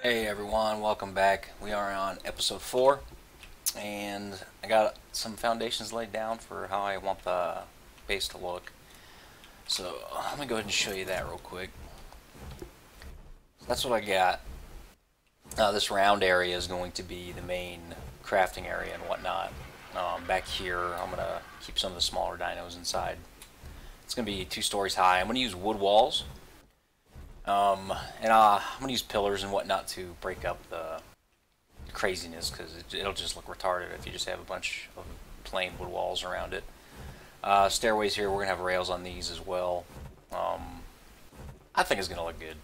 Hey everyone, welcome back. We are on episode 4, and I got some foundations laid down for how I want the base to look. So let me go ahead and show you that real quick. That's what I got. This round area is going to be the main crafting area and whatnot. Back here, I'm going to keep some of the smaller dinos inside. It's going to be 2 stories high. I'm going to use wood walls. I'm going to use pillars and whatnot to break up the craziness, because it'll just look retarded if you just have a bunch of plain wood walls around it. Stairways here, we're going to have rails on these as well. I think it's going to look good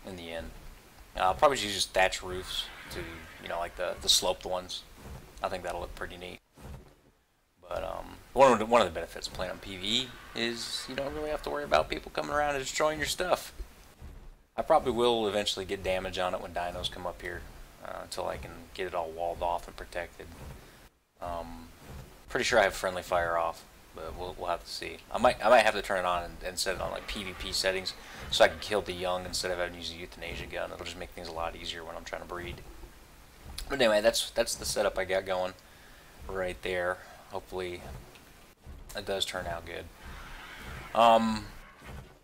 in the end. I'll probably just use thatch roofs to, like the sloped ones. I think that'll look pretty neat. But one of the benefits of playing on PvE is you don't really have to worry about people coming around and destroying your stuff. I probably will eventually get damage on it when dinos come up here, until I can get it all walled off and protected. Pretty sure I have friendly fire off, but we'll have to see. I might have to turn it on and set it on like PvP settings, so I can kill the young instead of having to use a euthanasia gun. It'll just make things a lot easier when I'm trying to breed. But anyway, that's the setup I got going right there. Hopefully, it does turn out good.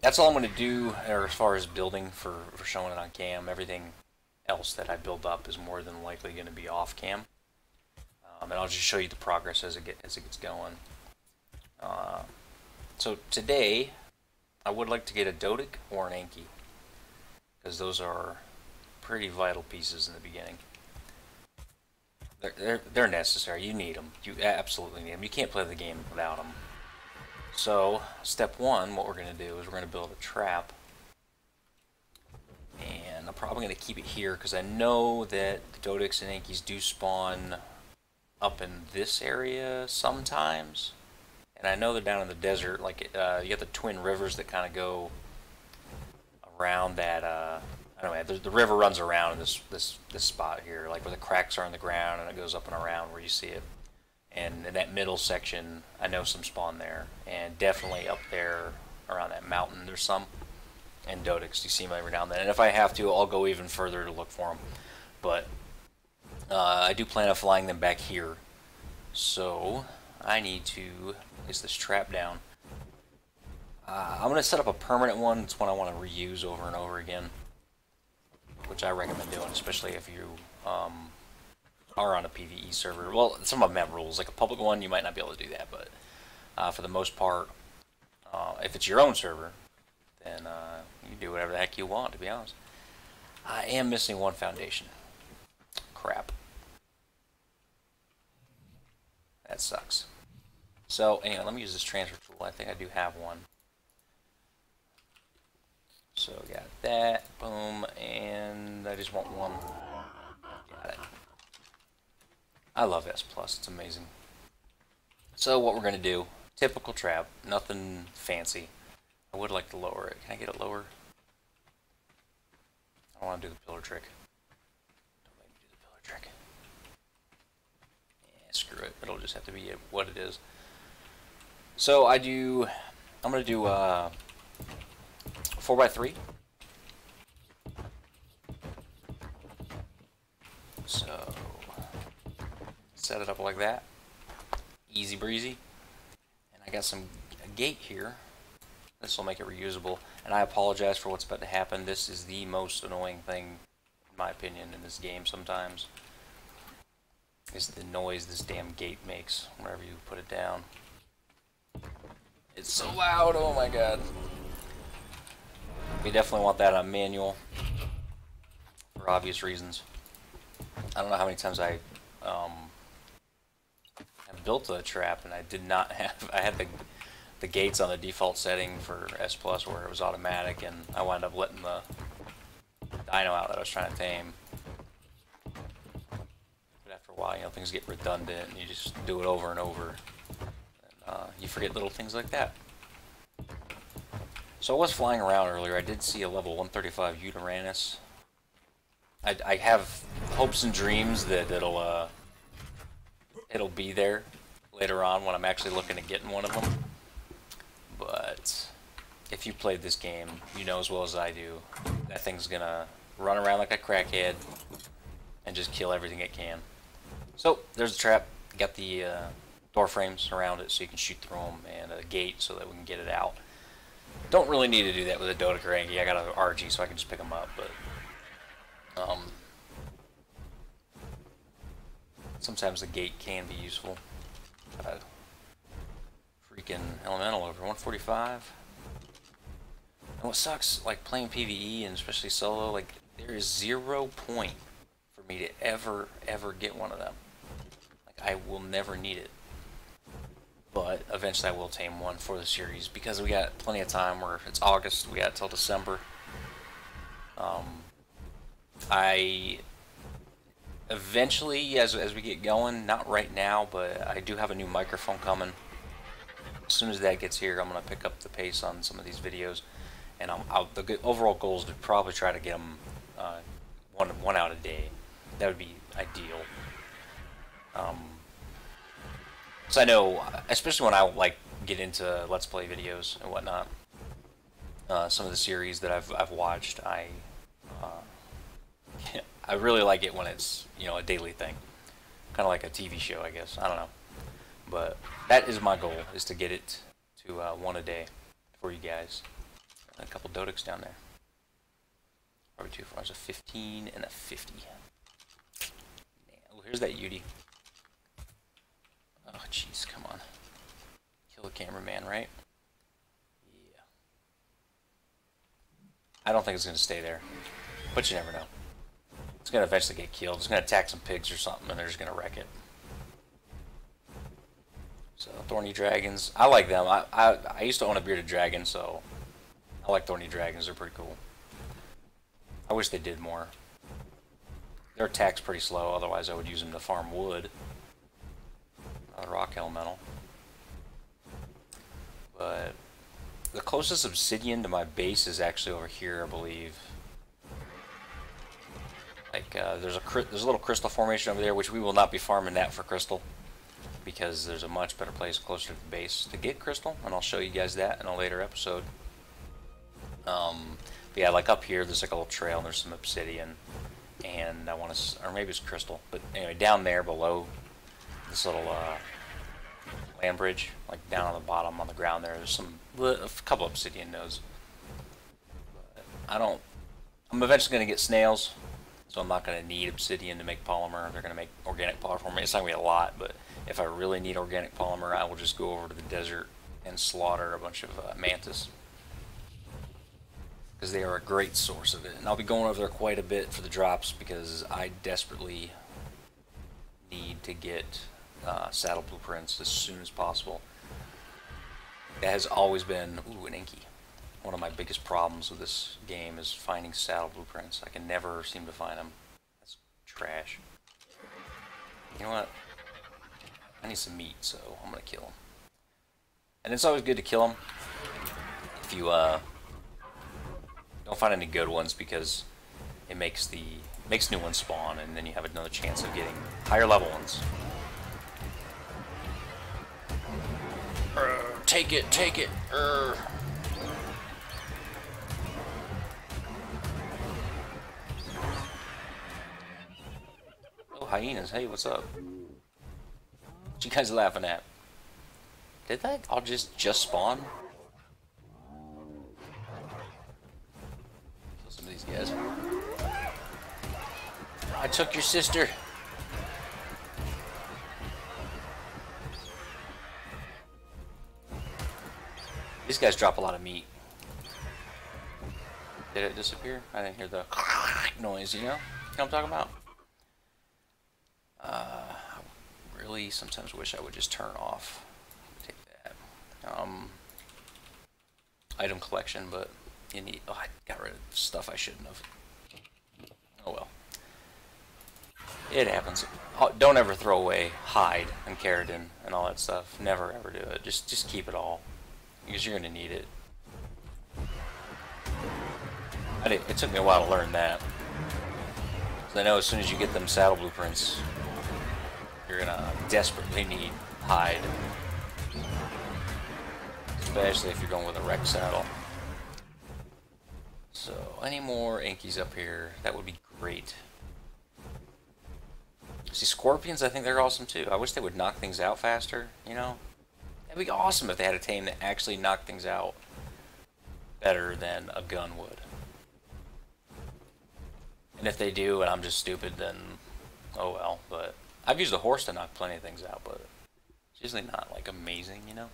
That's all I'm going to do as far as building for showing it on cam. Everything else that I build up is more than likely going to be off cam. And I'll just show you the progress as it gets going. So today, I would like to get a Doedic or an Anky, because those are pretty vital pieces in the beginning. They're necessary. You need them. You absolutely need them. You can't play the game without them. So, step 1, what we're going to do is we're going to build a trap. And I'm probably going to keep it here because I know that the Doedics and Ankys do spawn up in this area sometimes. And I know they're down in the desert. Like, you got the twin rivers that kind of go around that, I don't know, the river runs around in this spot here, like where the cracks are in the ground, and it goes up and around where you see it. And in that middle section, I know some spawn there, and definitely up there around that mountain there's some. And Doedics, you see them every now and then. And if I have to, I'll go even further to look for them. But I do plan on flying them back here, so I need to place this trap down. I'm going to set up a permanent one. It's one I want to reuse over and over again, which I recommend doing, especially if you are on a PvE server. Well, some of them have rules. Like a public one, you might not be able to do that, but for the most part, if it's your own server, then you do whatever the heck you want, to be honest. I am missing one foundation. Crap. That sucks. So, anyway, let me use this transfer tool. I think I do have one. So, got that. Boom. And I just want one. Got it. I love S+, it's amazing. So what we're going to do, typical trap, nothing fancy. I would like to lower it. Can I get it lower? I want to do the pillar trick. Don't make me do the pillar trick. Yeah, screw it. It'll just have to be what it is. So I'm going to do 4x3. So set it up like that, easy breezy. And I got a gate here. This will make it reusable, and I apologize for what's about to happen. This is the most annoying thing, in my opinion, in this game sometimes, is the noise this damn gate makes whenever you put it down. It's so loud, oh my god. We definitely want that on manual, for obvious reasons. I don't know how many times I built a trap and I did not have, I had the gates on the default setting for S+ where it was automatic, and I wound up letting the dino out that I was trying to tame. But after a while, things get redundant and you just do it over and over. And, you forget little things like that. So I was flying around earlier. I did see a level 135 Uranus. I have hopes and dreams that it'll be there later on when I'm actually looking at getting one of them. But if you played this game, you know as well as I do, that thing's gonna run around like a crackhead, and just kill everything it can. So there's the trap. Got the door frames around it so you can shoot through them, and a gate so that we can get it out. Don't really need to do that with a Doedic or Anky. I got an RG so I can just pick them up, but sometimes the gate can be useful. Freaking elemental over 145. And what sucks, like playing PvE and especially solo, like there is 0 point for me to ever get one of them. Like I will never need it. But eventually I will tame one for the series because we got plenty of time. Where it's August, we got till December. I eventually, as we get going, not right now, but I do have a new microphone coming. As soon as that gets here, I'm gonna pick up the pace on some of these videos, and the overall goal is to probably try to get them one out a day. That would be ideal. So I know, especially when I like get into Let's Play videos and whatnot, some of the series that I've watched, I really like it when it's, you know, a daily thing, kind of like a TV show, I guess. I don't know, but that is my goal, is to get it to one a day for you guys. A couple Doedics down there. Probably 2 for a 15 and a 50. Oh, here's that Udy. Oh, jeez, come on. Kill the cameraman, right? Yeah. I don't think it's going to stay there, but you never know. It's going to eventually get killed. It's going to attack some pigs or something, and they're just going to wreck it. So, thorny dragons. I like them. I used to own a bearded dragon, so I like thorny dragons. They're pretty cool. I wish they did more. Their attack's pretty slow, otherwise I would use them to farm wood. Rock elemental. But the closest obsidian to my base is actually over here, I believe. Like there's a little crystal formation over there, which we will not be farming that for crystal, because there's a much better place closer to the base to get crystal, and I'll show you guys that in a later episode. But yeah, like up here, there's like a little trail, and there's some obsidian, and I want to, or maybe it's crystal, but anyway, down there below this little land bridge, like down on the bottom on the ground there's a couple obsidian nodes. But I'm eventually going to get snails, so I'm not going to need obsidian to make polymer. They're going to make organic polymer for me. It's not going to be a lot, but if I really need organic polymer, I will just go over to the desert and slaughter a bunch of mantis, because they are a great source of it. And I'll be going over there quite a bit for the drops, because I desperately need to get saddle blueprints as soon as possible. That has always been, ooh, an Anky. One of my biggest problems with this game is finding saddle blueprints. I can never seem to find them. That's trash. You know what? I need some meat, so I'm gonna kill them. And it's always good to kill them if you don't find any good ones, because it makes new ones spawn, and then you have another chance of getting higher level ones. Take it, take it. Oh, hyenas. Hey, what's up? What you guys laughing at? Did that all just spawn? Kill some of these guys. I took your sister. These guys drop a lot of meat. Did it disappear? I didn't hear the noise, you know? You know what I'm talking about? I really sometimes wish I would just turn off. Take that. Item collection, but you need... Oh, I got rid of stuff I shouldn't have. Oh well. It happens. Don't ever throw away hide and keratin and all that stuff. Never ever do it. Just keep it all, because you're gonna need it. It took me a while to learn that. So I know as soon as you get them saddle blueprints, you're gonna desperately need hide, especially if you're going with a wreck saddle. So any more Ankies up here, that would be great. See, scorpions, I think they're awesome too. I wish they would knock things out faster, you know? It'd be awesome if they had a tame that actually knocked things out better than a gun would. And if they do, and I'm just stupid, then oh well. But I've used a horse to knock plenty of things out, but it's usually not like amazing, you know?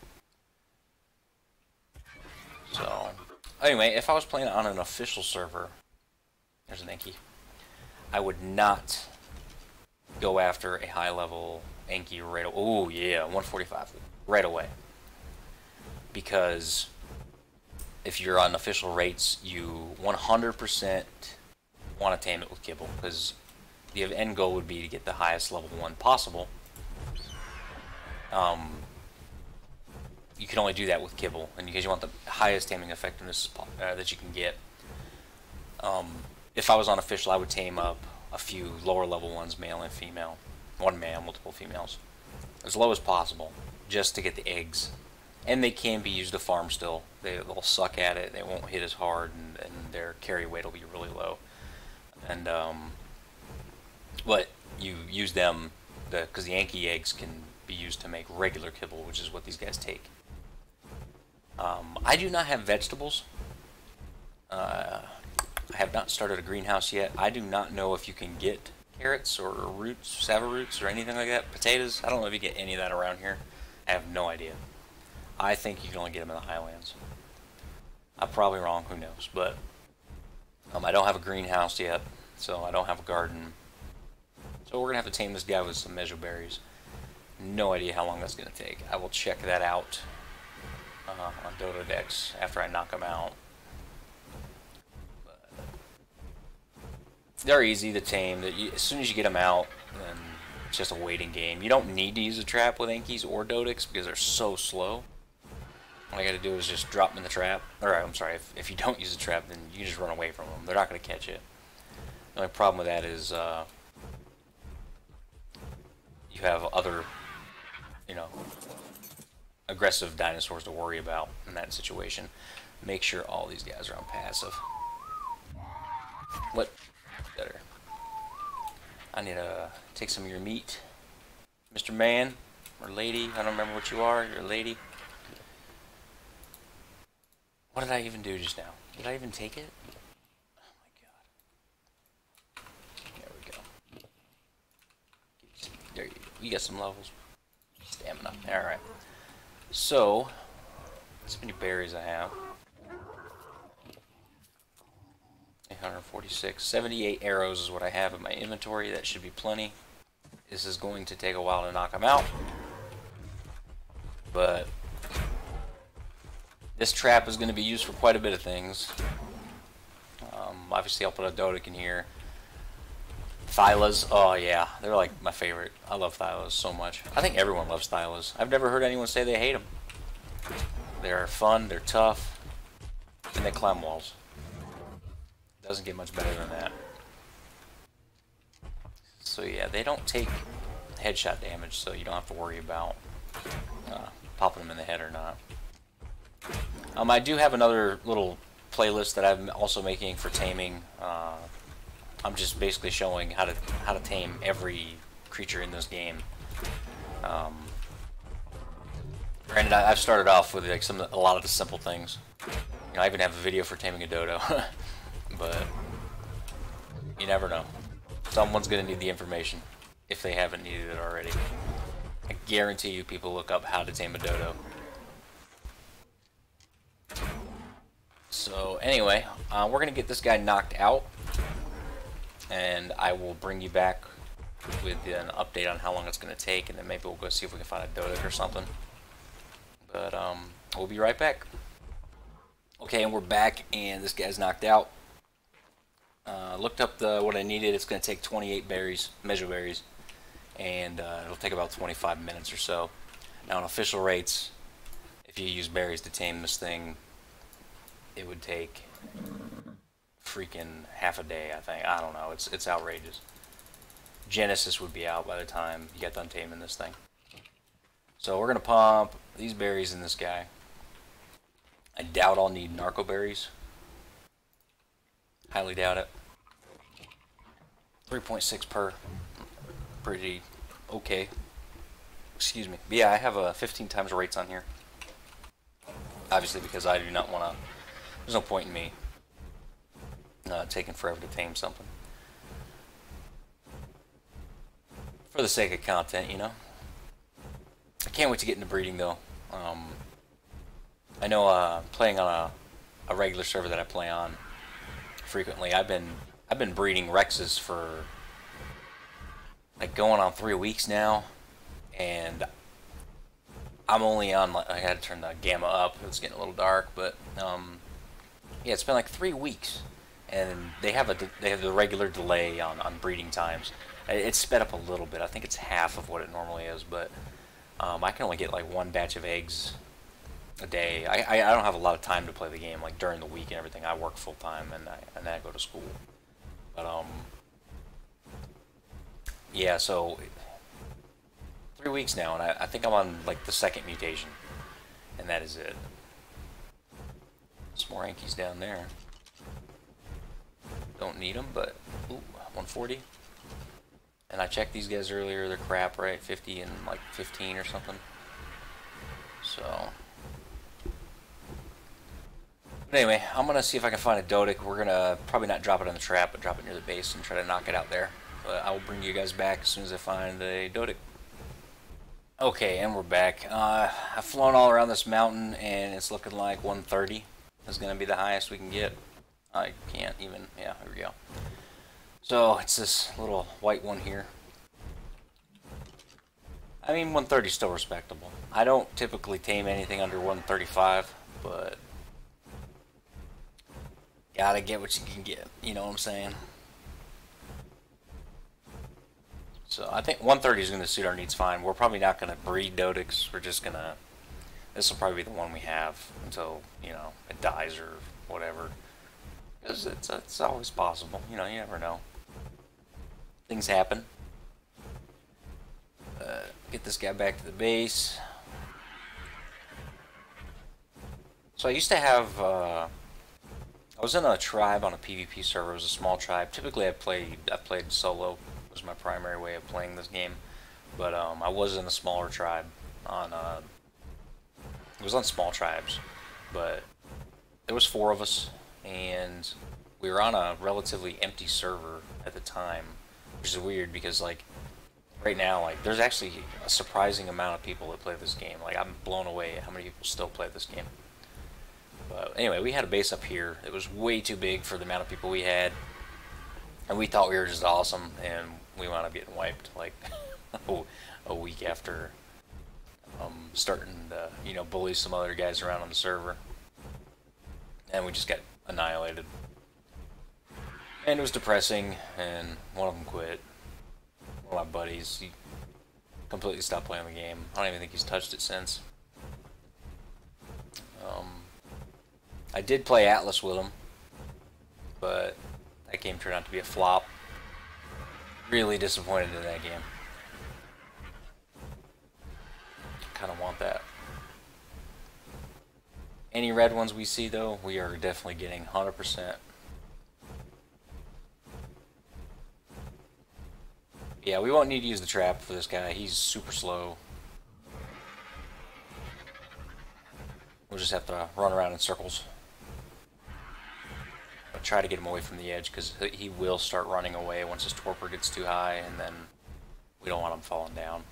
So, anyway, if I was playing on an official server, there's an Anky, I would not go after a high-level Anky right away. Oh, yeah, 145 right away. Because if you're on official rates, you 100% want to tame it with kibble. Because the end goal would be to get the highest level 1 possible. You can only do that with kibble, and because you want the highest taming effectiveness that you can get. If I was on official, I would tame up a few lower level ones, male and female, one male, multiple females, as low as possible, just to get the eggs. And they can be used to farm still. They'll suck at it. They won't hit as hard, and their carry weight will be really low. And but you use them because the Anky eggs can be used to make regular kibble, which is what these guys take. I do not have vegetables. I have not started a greenhouse yet. I do not know if you can get carrots or roots, sava roots, or anything like that. Potatoes. I don't know if you get any of that around here. I have no idea. I think you can only get them in the highlands. I'm probably wrong. Who knows? But I don't have a greenhouse yet, so I don't have a garden. So we're gonna have to tame this guy with some mejoberries. No idea how long that's gonna take. I will check that out on Doedic after I knock him out. But they're easy to tame. As soon as you get them out, then it's just a waiting game. You don't need to use a trap with Ankies or Doedics because they're so slow. All I got to do is just drop them in the trap. Or I'm sorry, if you don't use a trap, then you just run away from them. They're not going to catch it. The only problem with that is you have other, you know, aggressive dinosaurs to worry about in that situation. Make sure all these guys are on passive. What? Better. I need to take some of your meat, Mr. Man or lady. I don't remember what you are. You're a lady. What did I even do just now? Did I even take it? Oh my god. There we go. There you go. You got some levels. Stamina. Alright. So, let's see how many berries I have. 846. 78 arrows is what I have in my inventory. That should be plenty. This is going to take a while to knock them out. But this trap is going to be used for quite a bit of things. Obviously, I'll put a Doedic in here. Thylas, oh yeah, they're like my favorite. I love Thylas so much. I think everyone loves Thylas. I've never heard anyone say they hate them. They're fun, they're tough, and they climb walls. Doesn't get much better than that. So yeah, they don't take headshot damage, so you don't have to worry about popping them in the head or not. I do have another little playlist that I'm also making for taming. I'm just basically showing how to tame every creature in this game. Granted, I've started off with like a lot of the simple things. You know, I even have a video for taming a dodo, but you never know. Someone's gonna need the information if they haven't needed it already. I guarantee you, people look up how to tame a dodo. So anyway, we're gonna get this guy knocked out, and I will bring you back with an update on how long it's gonna take, and then maybe we'll go see if we can find a Doedic or something. But we'll be right back. Okay, and we're back, and this guy's knocked out. Looked up what I needed. It's gonna take 28 berries, mejoberries, and it'll take about 25 minutes or so. Now, on official rates, if you use berries to tame this thing, it would take freaking half a day, I think. I don't know. It's outrageous. Genesis would be out by the time you get done taming this thing. So we're gonna pump these berries in this guy. I doubt I'll need narco berries. Highly doubt it. 3.6 per. pretty okay. Excuse me. But yeah, I have 15 times rates on here. Obviously, because I do not want to. There's no point in me taking forever to tame something. For the sake of content, you know. I can't wait to get into breeding though. I know playing on a regular server that I play on frequently, I've been breeding Rexes for like going on 3 weeks now, and I'm only on, I had to turn the gamma up, it's getting a little dark, but yeah, it's been like 3 weeks, and they have the regular delay on breeding times. It's sped up a little bit. I think it's half of what it normally is, but I can only get like 1 batch of eggs a day. I don't have a lot of time to play the game, like during the week and everything. I work full time and then I go to school. But yeah, so 3 weeks now, and I think I'm on like the 2nd mutation, and that is it. Some more Ankies down there. Don't need them, but ooh, 140. And I checked these guys earlier, they're crap, right? 50 and like 15 or something. So but anyway, I'm gonna see if I can find a Doedic. We're gonna probably not drop it on the trap, but drop it near the base and try to knock it out there. But I will bring you guys back as soon as I find a Doedic. Okay, and we're back. I've flown all around this mountain, and it's looking like 130 is gonna be the highest we can get. I can't even, yeah, here we go. So it's this little white one here. I mean, 130 is still respectable. I don't typically tame anything under 135, but gotta get what you can get, you know what I'm saying? So I think 130 is going to suit our needs fine. We're probably not going to breed Doedics. We're just going to, this will probably be the one we have until, you know, it dies or whatever. Because it's always possible, you know, you never know. Things happen. Get this guy back to the base. So I used to have, I was in a tribe on a PvP server. It was a small tribe. Typically I played solo. It was my primary way of playing this game. But I was in a smaller tribe on, it was on small tribes. But there was 4 of us, and we were on a relatively empty server at the time. Which is weird because, like, right now, like, there's actually a surprising amount of people that play this game. Like, I'm blown away at how many people still play this game. But anyway, we had a base up here. It was way too big for the amount of people we had. And we thought we were just awesome, and we wound up getting wiped, like, a week after starting to, you know, bully some other guys around on the server. And we just got annihilated. And it was depressing, and one of them quit. One of my buddies, he completely stopped playing the game. I don't even think he's touched it since. I did play Atlas with him, but that game turned out to be a flop. Really disappointed in that game. Kind of want that. Any red ones we see, though, we are definitely getting 100%. Yeah, we won't need to use the trap for this guy. He's super slow. We'll just have to run around in circles. I'll try to get him away from the edge, because he will start running away once his torpor gets too high, and then we don't want him falling down,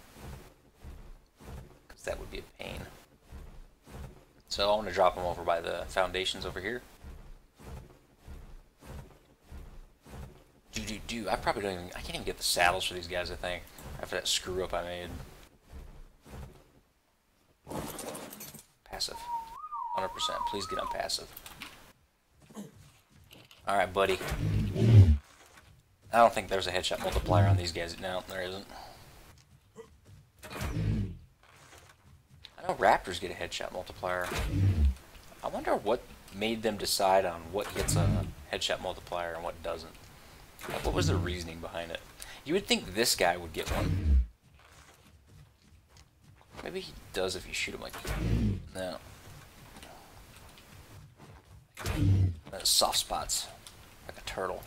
because that would be a pain. So I'm going to drop him over by the foundations over here. I probably don't even, I can't even get the saddles for these guys, I think, after that screw up I made. Passive. 100%. Please get on passive. Alright, buddy. I don't think there's a headshot multiplier on these guys. No, there isn't. I know raptors get a headshot multiplier. I wonder what made them decide on what gets a headshot multiplier and what doesn't. What was the reasoning behind it? You would think this guy would get one. Maybe he does if you shoot him like that. No. Soft spots. Like a turtle.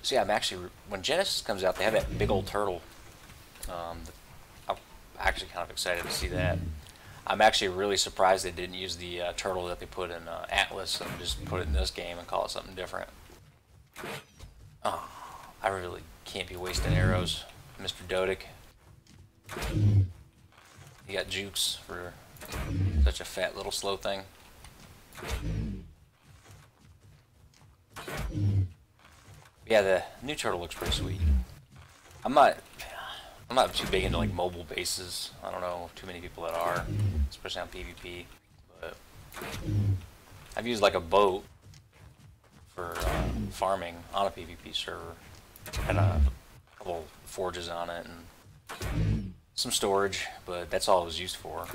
So yeah, I'm actually, when Genesis comes out, they have that big old turtle. I'm actually kind of excited to see that. I'm actually really surprised they didn't use the turtle that they put in Atlas and just put it in this game and call it something different. Oh, I really can't be wasting arrows, Mr. Doedic. You got jukes for such a fat little slow thing. Yeah, the new turtle looks pretty sweet. I'm not too big into like mobile bases. I don't know too many people that are, especially on PvP. But I've used like a boat for farming on a PvP server. Had a couple forges on it and some storage, but that's all it was used for.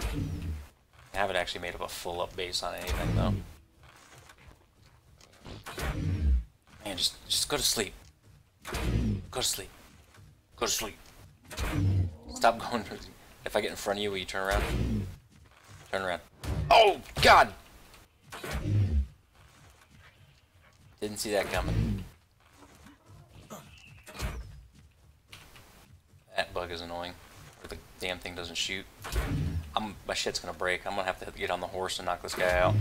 I haven't actually made up a full up base on anything though. Man, just go to sleep. Go to sleep. Go to sleep. Stop going. If I get in front of you, will you turn around? Turn around. Oh, God! Didn't see that coming. That bug is annoying. Or the damn thing doesn't shoot. My shit's gonna break. I'm gonna have to get on the horse and knock this guy out.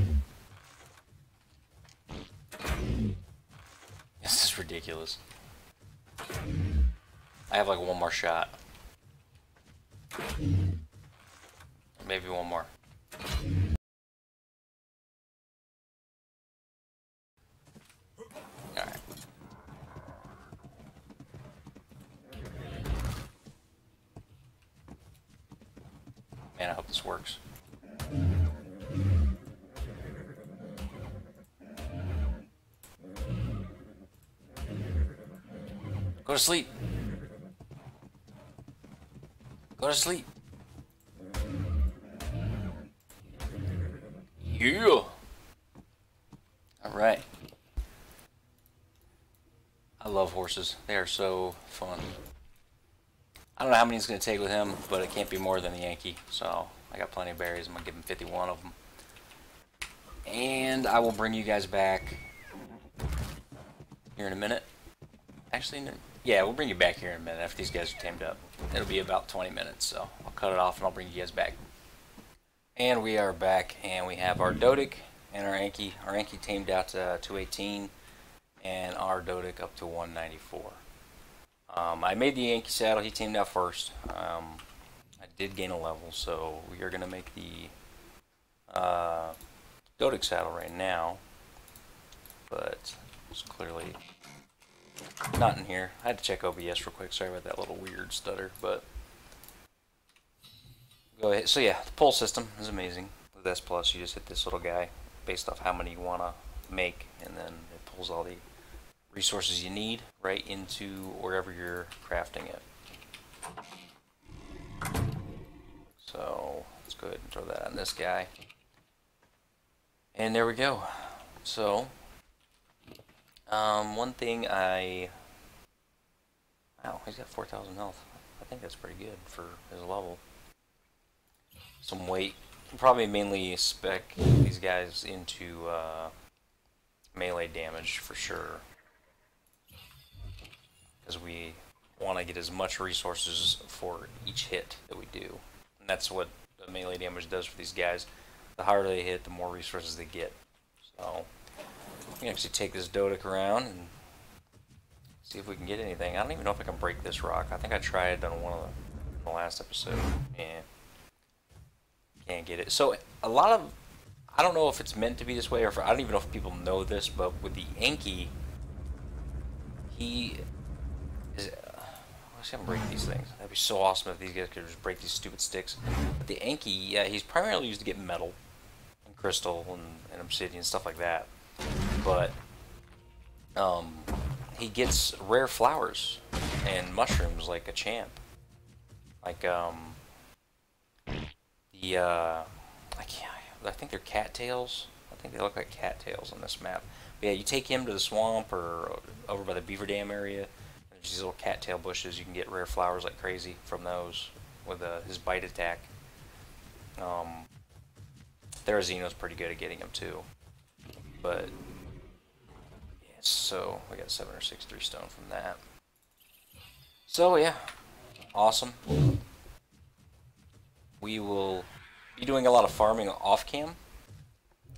This is ridiculous. I have like one more shot. Maybe one more. Alright. Man, I hope this works. Go to sleep. Go to sleep. Yeah. Alright. I love horses. They are so fun. I don't know how many it's going to take with him, but it can't be more than the Anky. So I got plenty of berries. I'm going to give him 51 of them. And I will bring you guys back here in a minute. Actually, no. Yeah, we'll bring you back here in a minute after these guys are tamed up. It'll be about 20 minutes, so I'll cut it off and I'll bring you guys back. And we are back, and we have our Doedic and our Anky. Our Anky tamed out to 218, and our Doedic up to 194. I made the Anky saddle. He tamed out first. I did gain a level, so we are going to make the Doedic saddle right now. But it's clearly not in here. I had to check OBS real quick. Sorry about that little weird stutter, but go ahead. So yeah, the pull system is amazing. With S Plus, you just hit this little guy based off how many you want to make, and then it pulls all the resources you need right into wherever you're crafting it. So let's go ahead and throw that on this guy. And there we go. So one thing wow, he's got 4,000 health. I think that's pretty good for his level. Some weight. Probably mainly spec these guys into melee damage for sure, because we want to get as much resources for each hit that we do. And that's what the melee damage does for these guys. The harder they hit, the more resources they get. So we can actually take this Doedic around and see if we can get anything. I don't even know if I can break this rock. I think I tried on one of the last episode. Yeah. Can't get it. So a lot of, I don't know if it's meant to be this way, or if, I don't even know if people know this, but with the Anky, he is, let's see him break these things. That'd be so awesome if these guys could just break these stupid sticks. But the Anky, yeah, he's primarily used to get metal and crystal and obsidian, stuff like that. But he gets rare flowers and mushrooms like a champ. Like I think they're cattails. I think they look like cattails on this map. But yeah, you take him to the swamp or over by the beaver dam area. There's these little cattail bushes. You can get rare flowers like crazy from those with his bite attack. Therazino's pretty good at getting them too. But yeah, So we got 763 stone from that. So yeah, awesome. We will be doing a lot of farming off cam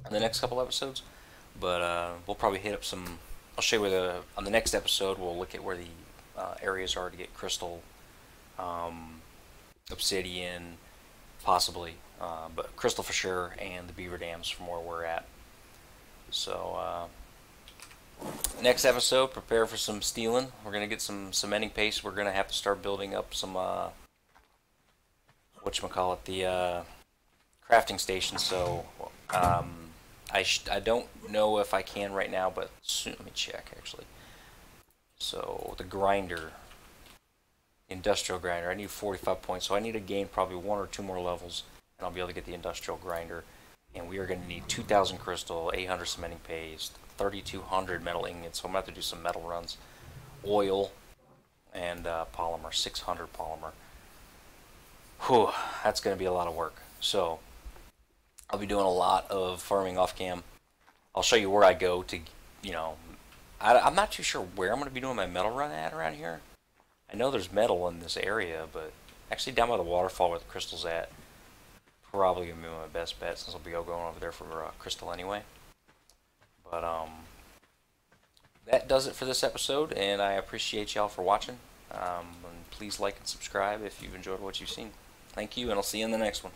in the next couple episodes, but we'll probably hit up some. I'll show you where on the next episode we'll look at where the areas are to get crystal, obsidian, possibly, but crystal for sure, and the beaver dams from where we're at. So next episode, prepare for some stealing. We're gonna get some cementing paste. We're gonna have to start building up some whatchamacallit, the crafting station. So I don't know if I can right now, but soon, let me check actually. So the grinder, industrial grinder, I need 45 points, so I need to gain probably 1 or 2 more levels, and I'll be able to get the industrial grinder. And we are going to need 2,000 crystal, 800 cementing paste, 3,200 metal ingots, so I'm going to have to do some metal runs, oil, and polymer, 600 polymer. Whew, that's going to be a lot of work. So I'll be doing a lot of farming off cam. I'll show you where I go to, you know, I'm not too sure where I'm going to be doing my metal run at around here. I know there's metal in this area, but actually down by the waterfall where the crystal's at, probably going to be my best bet since I'll be going over there for crystal anyway. But that does it for this episode, and I appreciate y'all for watching. And please like and subscribe if you've enjoyed what you've seen. Thank you, and I'll see you in the next one.